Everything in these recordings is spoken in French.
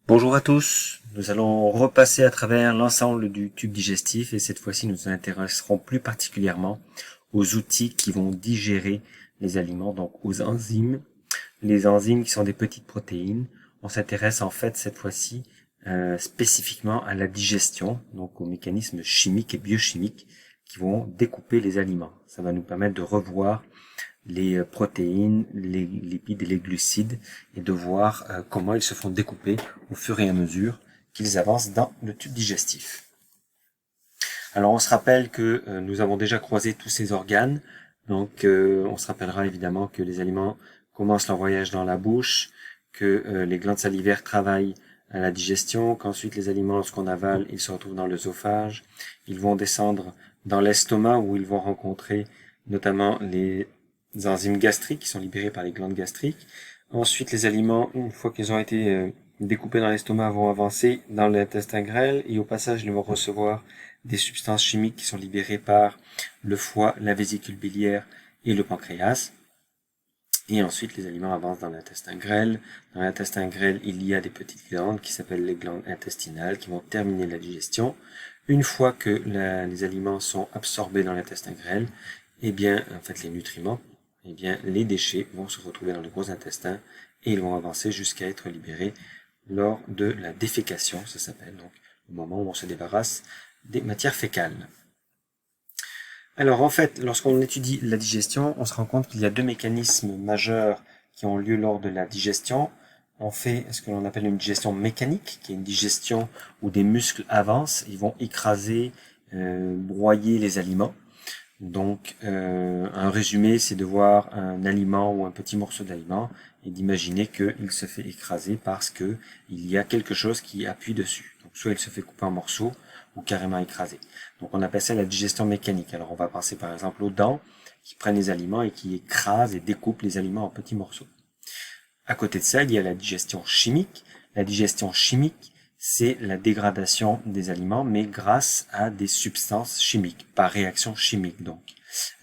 Bonjour à tous, nous allons repasser à travers l'ensemble du tube digestif et cette fois-ci nous nous intéresserons plus particulièrement aux outils qui vont digérer les aliments, donc aux enzymes. Les enzymes qui sont des petites protéines. On s'intéresse en fait cette fois-ci spécifiquement à la digestion, donc aux mécanismes chimiques et biochimiques qui vont découper les aliments. Ça va nous permettre de revoir les protéines, les lipides et les glucides et de voir comment ils se font découper au fur et à mesure qu'ils avancent dans le tube digestif. Alors on se rappelle que nous avons déjà croisé tous ces organes, donc on se rappellera évidemment que les aliments commencent leur voyage dans la bouche, que les glandes salivaires travaillent à la digestion, qu'ensuite les aliments lorsqu'on avale, ils se retrouvent dans l'œsophage, ils vont descendre dans l'estomac où ils vont rencontrer notamment les enzymes gastriques qui sont libérées par les glandes gastriques. Ensuite, les aliments, une fois qu'ils ont été découpés dans l'estomac, vont avancer dans l'intestin grêle et au passage, ils vont recevoir des substances chimiques qui sont libérées par le foie, la vésicule biliaire et le pancréas. Et ensuite, les aliments avancent dans l'intestin grêle. Dans l'intestin grêle, il y a des petites glandes qui s'appellent les glandes intestinales qui vont terminer la digestion. Une fois que les aliments sont absorbés dans l'intestin grêle, eh bien, en fait, les nutriments, eh bien, les déchets vont se retrouver dans le gros intestin et ils vont avancer jusqu'à être libérés lors de la défécation, ça s'appelle, donc, au moment où on se débarrasse des matières fécales. Alors en fait, lorsqu'on étudie la digestion, on se rend compte qu'il y a deux mécanismes majeurs qui ont lieu lors de la digestion. On fait ce que l'on appelle une digestion mécanique, qui est une digestion où des muscles avancent, ils vont écraser, broyer les aliments. Donc un résumé, c'est de voir un aliment ou un petit morceau d'aliment et d'imaginer qu'il se fait écraser parce que il y a quelque chose qui appuie dessus. Donc soit il se fait couper en morceaux ou carrément écrasé. Donc on appelle ça la digestion mécanique. Alors on va penser par exemple aux dents qui prennent les aliments et qui écrasent et découpent les aliments en petits morceaux. À côté de ça, il y a la digestion chimique. La digestion chimique, c'est la dégradation des aliments, mais grâce à des substances chimiques, par réaction chimique donc.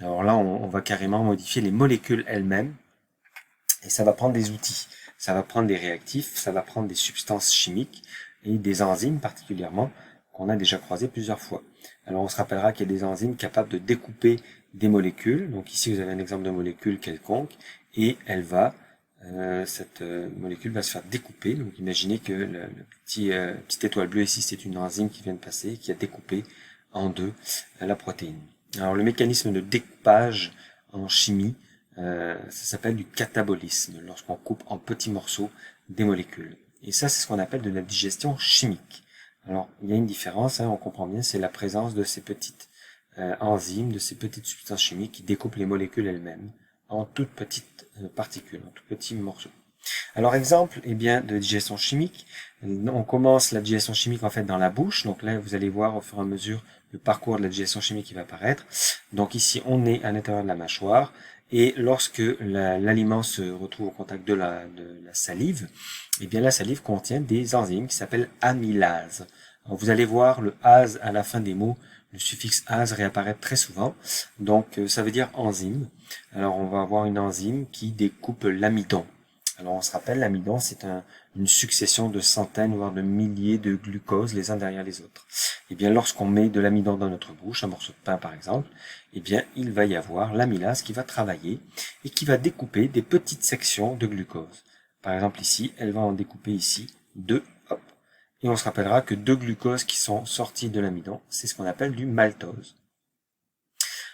Alors là, on va carrément modifier les molécules elles-mêmes, et ça va prendre des outils. Ça va prendre des réactifs, ça va prendre des substances chimiques, et des enzymes particulièrement, qu'on a déjà croisées plusieurs fois. Alors on se rappellera qu'il y a des enzymes capables de découper des molécules. Donc ici, vous avez un exemple de molécule quelconque, et elle va cette molécule va se faire découper. Donc imaginez que le petite étoile bleue ici, c'est une enzyme qui vient de passer, qui a découpé en deux la protéine. Alors le mécanisme de découpage en chimie, ça s'appelle du catabolisme, lorsqu'on coupe en petits morceaux des molécules. Et ça, c'est ce qu'on appelle de la digestion chimique. Alors il y a une différence, on comprend bien, c'est la présence de ces petites enzymes, de ces petites substances chimiques qui découpent les molécules elles-mêmes en toutes petites particules, en tout petits morceaux. Alors exemple, de digestion chimique, on commence la digestion chimique en fait dans la bouche, donc là vous allez voir au fur et à mesure le parcours de la digestion chimique qui va apparaître. Donc ici on est à l'intérieur de la mâchoire, et lorsque l'aliment se retrouve au contact de la salive, la salive contient des enzymes qui s'appellent amylases. Alors vous allez voir le ase à la fin des mots, le suffixe ase réapparaît très souvent, donc ça veut dire enzyme. Alors on va avoir une enzyme qui découpe l'amidon. Alors on se rappelle, l'amidon c'est une succession de centaines voire de milliers de glucoses les uns derrière les autres. Lorsqu'on met de l'amidon dans notre bouche, un morceau de pain par exemple, il va y avoir l'amylase qui va travailler et qui va découper des petites sections de glucose. Par exemple ici, elle va en découper ici deux, hop. Et on se rappellera que deux glucoses qui sont sortis de l'amidon, c'est ce qu'on appelle du maltose.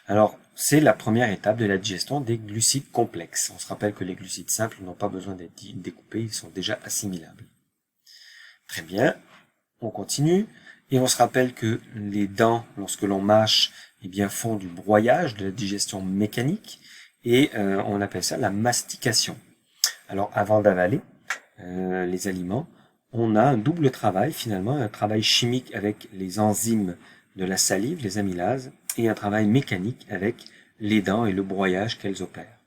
Alors, c'est la première étape de la digestion des glucides complexes. On se rappelle que les glucides simples n'ont pas besoin d'être découpés, ils sont déjà assimilables. Très bien, on continue, et on se rappelle que les dents, lorsque l'on mâche, font du broyage, de la digestion mécanique, et on appelle ça la mastication. Alors, avant d'avaler les aliments, on a un double travail finalement, un travail chimique avec les enzymes de la salive, les amylases, et un travail mécanique avec les dents et le broyage qu'elles opèrent.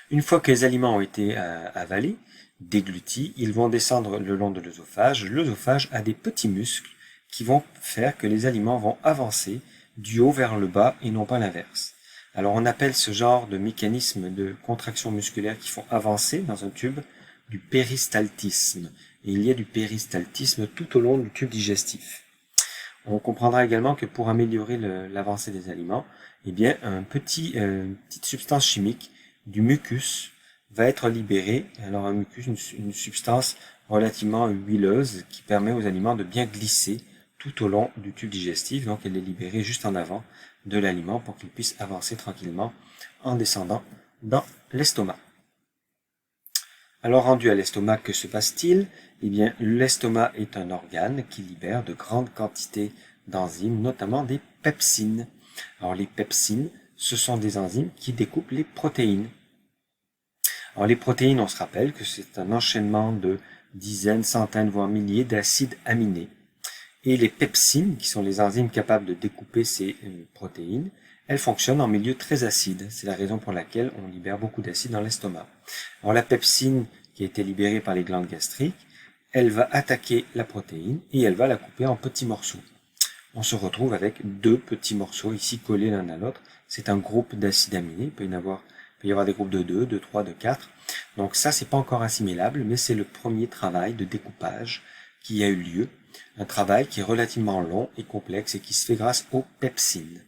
Une fois que les aliments ont été avalés, déglutis, ils vont descendre le long de l'œsophage. L'œsophage a des petits muscles qui vont faire que les aliments vont avancer du haut vers le bas et non pas l'inverse. Alors on appelle ce genre de mécanisme de contraction musculaire qui font avancer dans un tube, du péristaltisme. Et il y a du péristaltisme tout au long du tube digestif. On comprendra également que pour améliorer l'avancée des aliments, eh bien, une petite substance chimique, du mucus, va être libérée. Alors un mucus, une substance relativement huileuse qui permet aux aliments de bien glisser tout au long du tube digestif. Donc elle est libérée juste en avant de l'aliment pour qu'il puisse avancer tranquillement en descendant dans l'estomac. Alors rendu à l'estomac, que se passe-t-il? Eh bien, l'estomac est un organe qui libère de grandes quantités d'enzymes, notamment des pepsines. Alors les pepsines, ce sont des enzymes qui découpent les protéines. Alors les protéines, on se rappelle que c'est un enchaînement de dizaines, centaines, voire milliers d'acides aminés. Et les pepsines, qui sont les enzymes capables de découper ces protéines, elles fonctionnent en milieu très acide. C'est la raison pour laquelle on libère beaucoup d'acide dans l'estomac. Alors la pepsine, qui a été libérée par les glandes gastriques, elle va attaquer la protéine et elle va la couper en petits morceaux. On se retrouve avec deux petits morceaux ici collés l'un à l'autre. C'est un groupe d'acides aminés. Il peut y avoir des groupes de 2, de 3, de 4. Donc ça, c'est pas encore assimilable, mais c'est le premier travail de découpage qui a eu lieu. Un travail qui est relativement long et complexe et qui se fait grâce aux pepsines.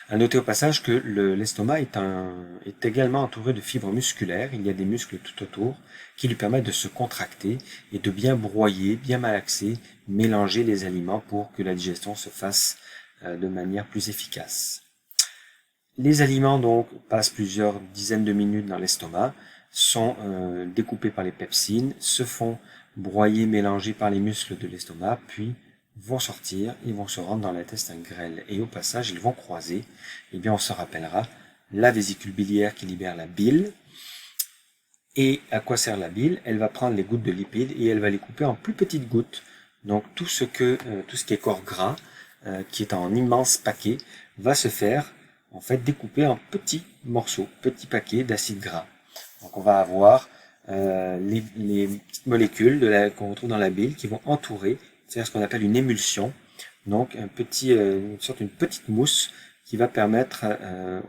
À noter au passage que l'estomac est également entouré de fibres musculaires. Il y a des muscles tout autour qui lui permettent de se contracter et de bien broyer, bien malaxer, mélanger les aliments pour que la digestion se fasse de manière plus efficace. Les aliments donc passent plusieurs dizaines de minutes dans l'estomac, sont découpés par les pepsines, se font broyer, mélanger par les muscles de l'estomac, puis vont sortir et vont se rendre dans l'intestin grêle. Et au passage, ils vont croiser, eh bien on se rappellera, la vésicule biliaire qui libère la bile. Et à quoi sert la bile? Elle va prendre les gouttes de lipides et elle va les couper en plus petites gouttes. Donc tout ce qui est corps gras, qui est en immenses paquets, va se faire en fait découper en petits morceaux, petits paquets d'acides gras. Donc on va avoir les petites molécules qu'on retrouve dans la bile qui vont entourer, c'est ce qu'on appelle une émulsion, donc une petite mousse qui va permettre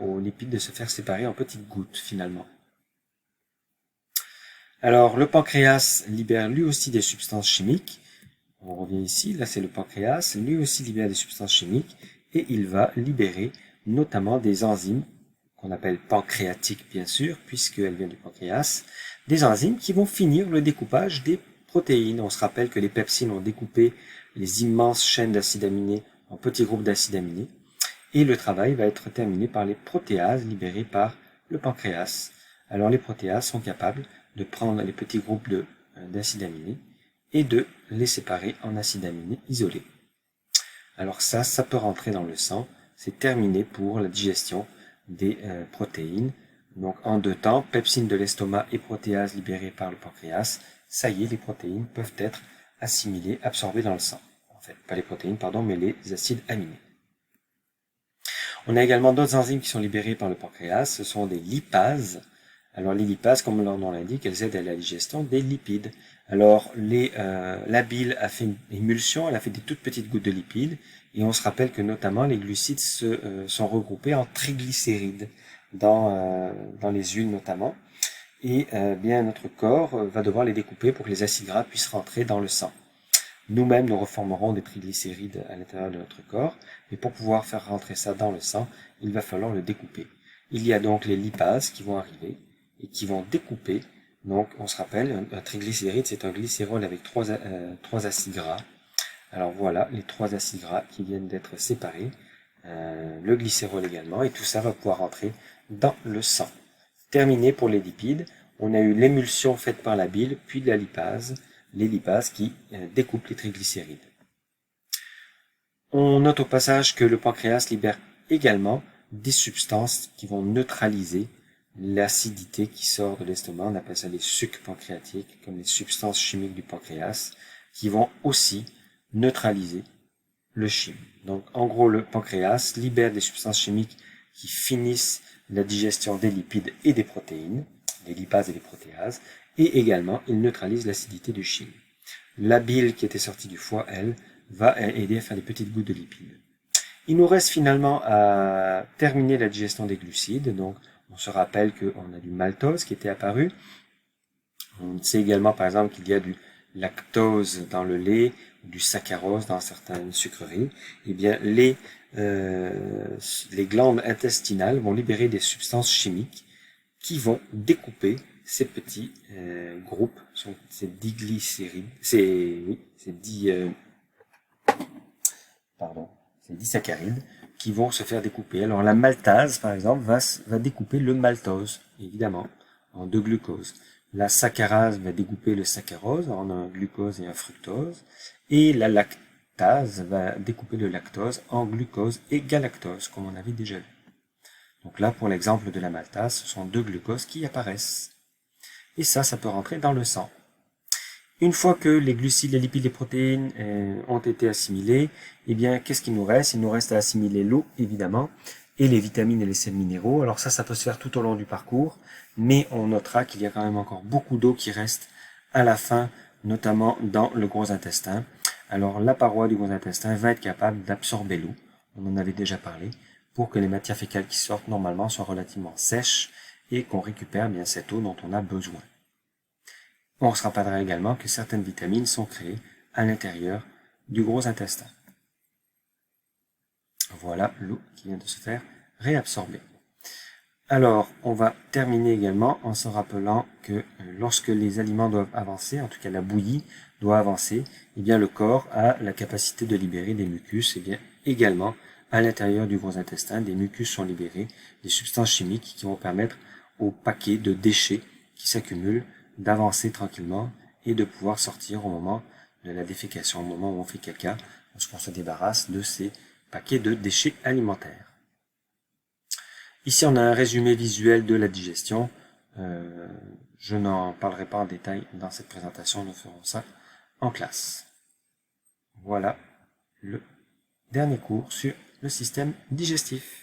aux lipides de se faire séparer en petites gouttes finalement. Alors le pancréas libère lui aussi des substances chimiques. On revient ici, là c'est le pancréas, lui aussi libère des substances chimiques et il va libérer notamment des enzymes qu'on appelle pancréatiques bien sûr, puisqu'elles viennent du pancréas, des enzymes qui vont finir le découpage des protéines. On se rappelle que les pepsines ont découpé les immenses chaînes d'acides aminés en petits groupes d'acides aminés, et le travail va être terminé par les protéases libérées par le pancréas. Alors les protéases sont capables de prendre les petits groupes d'acides aminés et de les séparer en acides aminés isolés. Alors ça peut rentrer dans le sang, c'est terminé pour la digestion des protéines. Donc en 2 temps, pepsines de l'estomac et protéases libérées par le pancréas, ça y est, les protéines peuvent être assimilées, absorbées dans le sang. En fait, pas les protéines, pardon, mais les acides aminés. On a également d'autres enzymes qui sont libérées par le pancréas, ce sont des lipases. Alors les lipases, comme leur nom l'indique, elles aident à la digestion des lipides. Alors la bile a fait une émulsion, elle a fait des toutes petites gouttes de lipides, et on se rappelle que notamment les glucides sont regroupés en triglycérides dans les huiles notamment, et bien notre corps va devoir les découper pour que les acides gras puissent rentrer dans le sang. Nous-mêmes, nous reformerons des triglycérides à l'intérieur de notre corps, mais pour pouvoir faire rentrer ça dans le sang, il va falloir le découper. Il y a donc les lipases qui vont arriver et qui vont découper. Donc, on se rappelle, un triglycéride, c'est un glycérol avec 3 acides gras. Alors voilà, les 3 acides gras qui viennent d'être séparés, le glycérol également, et tout ça va pouvoir rentrer dans le sang. Terminé pour les lipides, on a eu l'émulsion faite par la bile, puis la lipase, les lipases qui découpent les triglycérides. On note au passage que le pancréas libère également des substances qui vont neutraliser l'acidité qui sort de l'estomac. On appelle ça les sucs pancréatiques, comme les substances chimiques du pancréas, qui vont aussi neutraliser le chyme. Donc en gros, le pancréas libère des substances chimiques qui finissent la digestion des lipides et des protéines, des lipases et des protéases, et également il neutralise l'acidité du chyme. La bile qui était sortie du foie, elle, va aider à faire des petites gouttes de lipides. Il nous reste finalement à terminer la digestion des glucides. Donc on se rappelle qu'on a du maltose qui était apparu, On sait également, par exemple, qu'il y a du lactose dans le lait, du saccharose dans certaines sucreries. Eh bien, les glandes intestinales vont libérer des substances chimiques qui vont découper ces petits groupes, ces diglycérides, ces disaccharides qui vont se faire découper. Alors la maltase, par exemple, va découper le maltose, évidemment, en deux glucoses. La saccharase va découper le saccharose en un glucose et un fructose. Et la lactase va découper le lactose en glucose et galactose, comme on avait déjà vu. Donc là, pour l'exemple de la maltase, ce sont deux glucoses qui apparaissent. Et ça peut rentrer dans le sang. Une fois que les glucides, les lipides, les protéines ont été assimilés, eh bien, qu'est-ce qu'il nous reste? Il nous reste à assimiler l'eau, évidemment, et les vitamines et les sels minéraux. Alors ça peut se faire tout au long du parcours, mais on notera qu'il y a quand même encore beaucoup d'eau qui reste à la fin, notamment dans le gros intestin. Alors la paroi du gros intestin va être capable d'absorber l'eau, on en avait déjà parlé, pour que les matières fécales qui sortent normalement soient relativement sèches et qu'on récupère bien cette eau dont on a besoin. On se rappellera également que certaines vitamines sont créées à l'intérieur du gros intestin. Voilà l'eau qui vient de se faire réabsorber. Alors, on va terminer également en se rappelant que lorsque les aliments doivent avancer, en tout cas la bouillie doit avancer, eh bien le corps a la capacité de libérer des mucus, et bien également à l'intérieur du gros intestin, des mucus sont libérés, des substances chimiques qui vont permettre au paquet de déchets qui s'accumulent d'avancer tranquillement et de pouvoir sortir au moment de la défécation, au moment où on fait caca, lorsqu'on se débarrasse de ces paquets de déchets alimentaires. Ici, on a un résumé visuel de la digestion. Je n'en parlerai pas en détail dans cette présentation, nous ferons ça en classe. Voilà le dernier cours sur le système digestif.